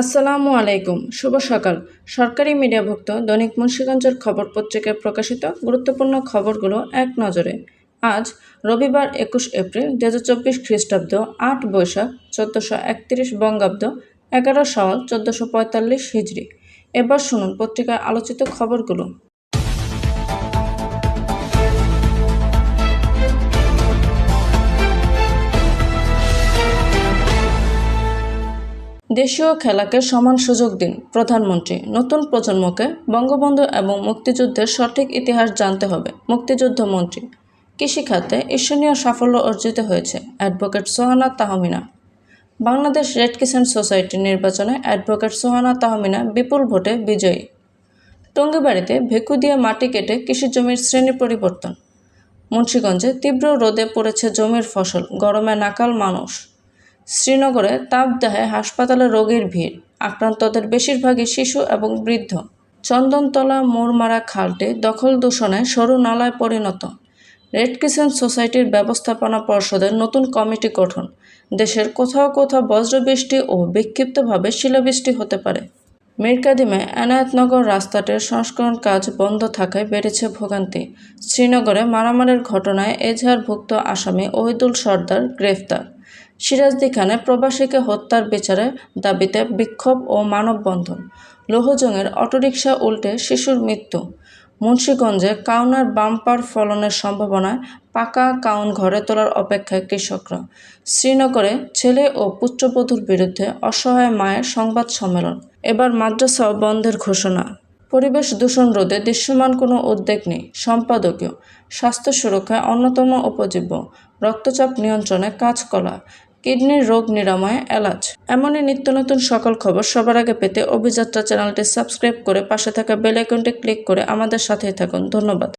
আসসালামু আলাইকুম, শুভ সকাল। সরকারি মিডিয়াভুক্ত দৈনিক মুন্সিগঞ্জের খবর পত্রিকায় প্রকাশিত গুরুত্বপূর্ণ খবরগুলো এক নজরে। আজ রবিবার 21 এপ্রিল 2024 খ্রিস্টাব্দ, 8 বৈশাখ 1431 বঙ্গাব্দ, 11 শাওয়াল 1445 হিজরি। এবার শুনুন পত্রিকায় আলোচিত খবরগুলো। দেশীয় খেলাকে সমান সুযোগ দিন প্রধানমন্ত্রী। নতুন প্রজন্মকে বঙ্গবন্ধু এবং মুক্তিযুদ্ধের সঠিক ইতিহাস জানতে হবে মুক্তিযুদ্ধ মন্ত্রী। কৃষিখাতে ঈর্ষণীয় সাফল্য অর্জিত হয়েছে advocate Sohana Tahmina. Bangladesh red crescent society নির্বাচনে অ্যাডভোকেট সোহানা তাহমিনা বিপুল ভোটে বিজয়ী। টঙ্গিবাড়িতে ভেকু দিয়ে মাটি কেটে কৃষি জমির শ্রেণী পরিবর্তন। মুন্সিগঞ্জে তীব্র রোদে পড়েছে জমির ফসল, গরমে নাকাল মানুষ। শ্রীনগরে তাপদাহে হাসপাতালে রোগীর ভিড়, আক্রান্তদের বেশিরভাগই শিশু এবং বৃদ্ধ। চন্দনতলা মোড়মারা খালটি দখল দূষণে সরু নালায় পরিণত। রেড ক্রিসেন্ট সোসাইটির ব্যবস্থাপনা পর্ষদের নতুন কমিটি গঠন। দেশের কোথাও কোথাও বজ্রবৃষ্টি ও বিক্ষিপ্তভাবে শিলাবৃষ্টি হতে পারে। মিরকাদিমে এনায়েতনগর রাস্তাটির সংস্করণ কাজ বন্ধ থাকায় বেড়েছে ভোগান্তি। শ্রীনগরে মারামারির ঘটনায় এজাহারভুক্ত আসামি ওহিদুল সর্দার গ্রেফতার। সিরাজদি খানে প্রবাসীকে হত্যার বিচারের দাবিতে বিক্ষোভ ও মানববন্ধন। লৌহজংয়ের অটোরিকশা উল্টে শিশুর মৃত্যু। মুন্সিগঞ্জে কাউনের বাম্পার ফলনের সম্ভাবনায় পাকা কাউন ঘরে তোলার অপেক্ষায় কৃষকরা। শ্রীনগরে ছেলে ও পুত্রবধূর বিরুদ্ধে অসহায় মায়ের সংবাদ সম্মেলন। এবার মাদ্রাসাও বন্ধের ঘোষণা। পরিবেশ দূষণ রোধে দৃশ্যমান কোনো উদ্যোগ নেই সম্পাদকীয়। স্বাস্থ্য সুরক্ষায় অন্যতম উপজীব্য। রক্তচাপ নিয়ন্ত্রণে কাঁচকলা। কিডনির রোগ নিরাময়ে এলাচ। এমনই নিত্য নতুন সকল খবর সবার আগে পেতে অভিযাত্রা চ্যানেলটি সাবস্ক্রাইব করে পাশে থাকা বেল আইকনটি ক্লিক করে আমাদের সাথেই থাকুন। ধন্যবাদ।